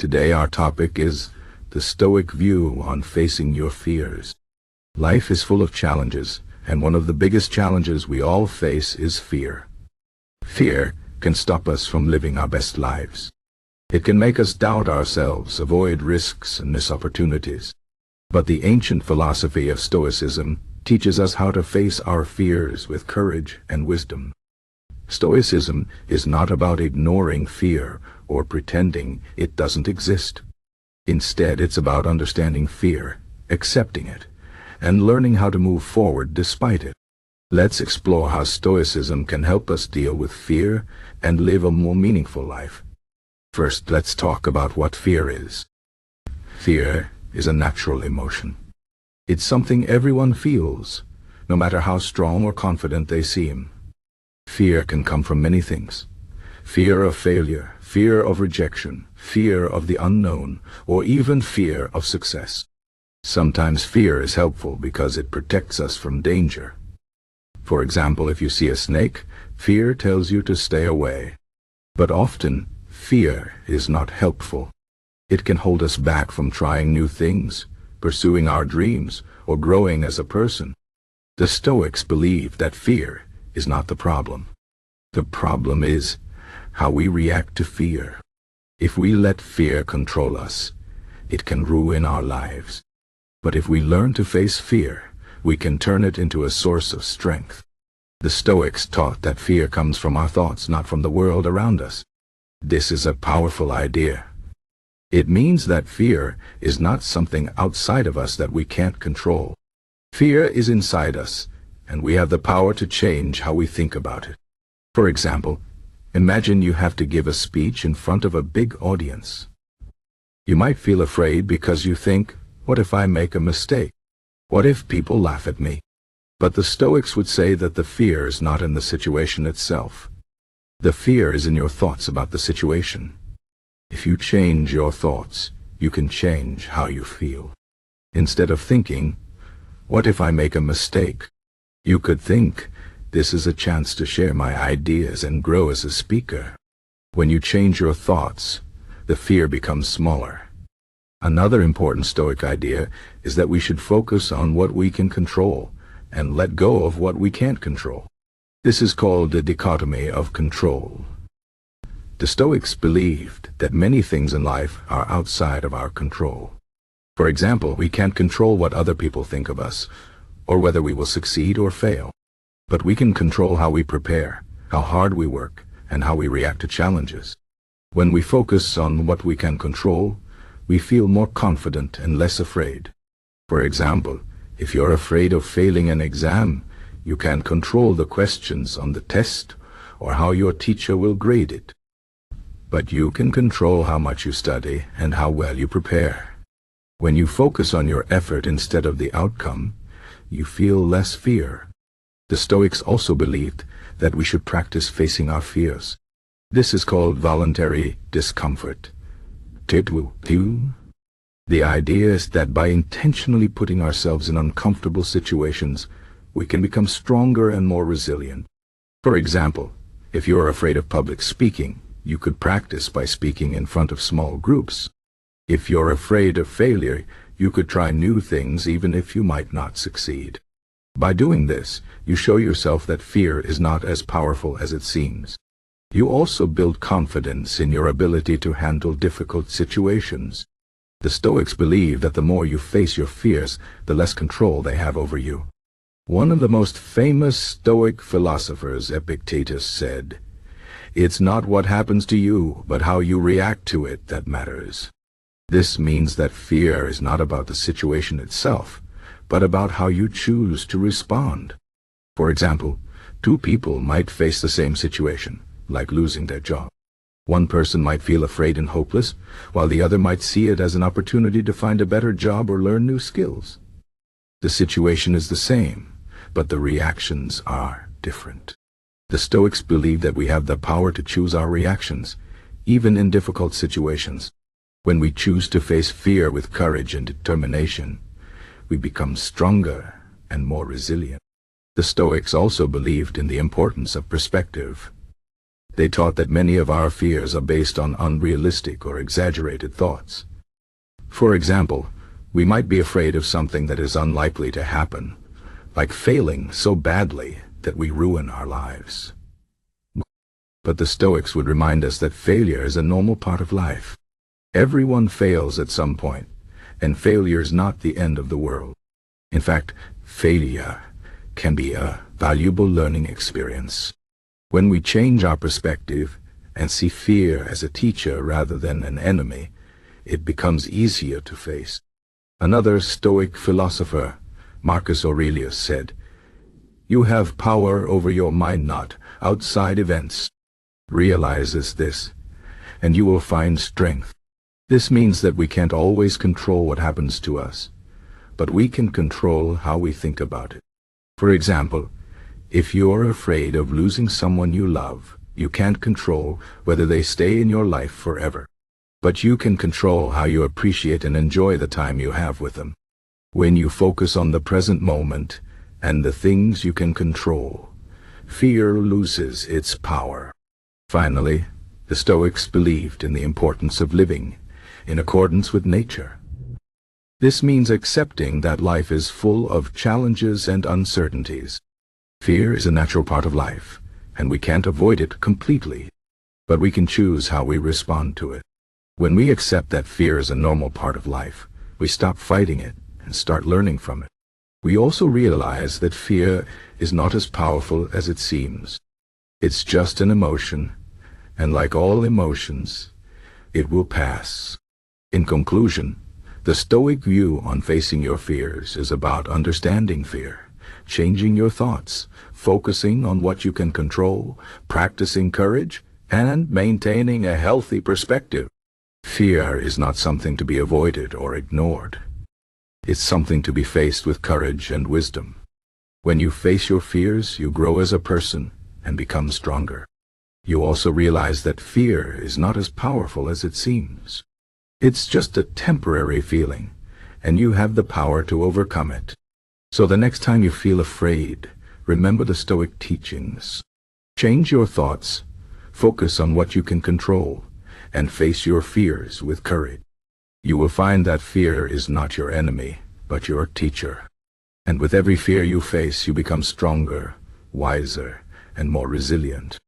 Today our topic is the Stoic view on facing your fears. Life is full of challenges, and one of the biggest challenges we all face is fear. Fear can stop us from living our best lives. It can make us doubt ourselves, avoid risks, and miss opportunities. But the ancient philosophy of Stoicism teaches us how to face our fears with courage and wisdom. Stoicism is not about ignoring fear or pretending it doesn't exist. Instead, it's about understanding fear, accepting it, and learning how to move forward despite it. Let's explore how Stoicism can help us deal with fear and live a more meaningful life. First, let's talk about what fear is. Fear is a natural emotion. It's something everyone feels, no matter how strong or confident they seem. Fear can come from many things. Fear of failure, fear of rejection, fear of the unknown, or even fear of success. Sometimes fear is helpful because it protects us from danger. For example, if you see a snake, fear tells you to stay away. But often, fear is not helpful. It can hold us back from trying new things, pursuing our dreams, or growing as a person. The Stoics believe that fear is not the problem. The problem is how we react to fear. If we let fear control us, it can ruin our lives. But if we learn to face fear, we can turn it into a source of strength. The Stoics taught that fear comes from our thoughts, not from the world around us. This is a powerful idea. It means that fear is not something outside of us that we can't control. Fear is inside us, and we have the power to change how we think about it. For example, imagine you have to give a speech in front of a big audience. You might feel afraid because you think, what if I make a mistake? What if people laugh at me? But the Stoics would say that the fear is not in the situation itself. The fear is in your thoughts about the situation. If you change your thoughts, you can change how you feel. Instead of thinking, what if I make a mistake? You could think, this is a chance to share my ideas and grow as a speaker. When you change your thoughts, the fear becomes smaller. Another important Stoic idea is that we should focus on what we can control and let go of what we can't control. This is called the dichotomy of control. The Stoics believed that many things in life are outside of our control. For example, we can't control what other people think of us, or whether we will succeed or fail. But we can control how we prepare, how hard we work, and how we react to challenges. When we focus on what we can control, we feel more confident and less afraid. For example, if you're afraid of failing an exam, you can't control the questions on the test or how your teacher will grade it. But you can control how much you study and how well you prepare. When you focus on your effort instead of the outcome, you feel less fear. The Stoics also believed that we should practice facing our fears. This is called voluntary discomfort. The idea is that by intentionally putting ourselves in uncomfortable situations, we can become stronger and more resilient. For example, if you are afraid of public speaking, you could practice by speaking in front of small groups. If you're afraid of failure, you could try new things even if you might not succeed. By doing this, you show yourself that fear is not as powerful as it seems. You also build confidence in your ability to handle difficult situations. The Stoics believe that the more you face your fears, the less control they have over you. One of the most famous Stoic philosophers, Epictetus, said, "It's not what happens to you, but how you react to it that matters." This means that fear is not about the situation itself, but about how you choose to respond. For example, two people might face the same situation, like losing their job. One person might feel afraid and hopeless, while the other might see it as an opportunity to find a better job or learn new skills. The situation is the same, but the reactions are different. The Stoics believe that we have the power to choose our reactions, even in difficult situations. When we choose to face fear with courage and determination, we become stronger and more resilient. The Stoics also believed in the importance of perspective. They taught that many of our fears are based on unrealistic or exaggerated thoughts. For example, we might be afraid of something that is unlikely to happen, like failing so badly that we ruin our lives. But the Stoics would remind us that failure is a normal part of life. Everyone fails at some point, and failure is not the end of the world. In fact, failure can be a valuable learning experience. When we change our perspective and see fear as a teacher rather than an enemy, it becomes easier to face. Another Stoic philosopher, Marcus Aurelius, said, "You have power over your mind, not outside events. Realize this, and you will find strength." This means that we can't always control what happens to us, but we can control how we think about it. For example, if you're afraid of losing someone you love, you can't control whether they stay in your life forever. But you can control how you appreciate and enjoy the time you have with them. When you focus on the present moment and the things you can control, fear loses its power. Finally, the Stoics believed in the importance of living in accordance with nature. This means accepting that life is full of challenges and uncertainties. Fear is a natural part of life, and we can't avoid it completely, but we can choose how we respond to it. When we accept that fear is a normal part of life, we stop fighting it and start learning from it. We also realize that fear is not as powerful as it seems. It's just an emotion, and like all emotions, it will pass. In conclusion, the Stoic view on facing your fears is about understanding fear, changing your thoughts, focusing on what you can control, practicing courage, and maintaining a healthy perspective. Fear is not something to be avoided or ignored. It's something to be faced with courage and wisdom. When you face your fears, you grow as a person and become stronger. You also realize that fear is not as powerful as it seems. It's just a temporary feeling, and you have the power to overcome it. So the next time you feel afraid, remember the Stoic teachings. Change your thoughts, focus on what you can control, and face your fears with courage. You will find that fear is not your enemy, but your teacher. And with every fear you face, you become stronger, wiser, and more resilient.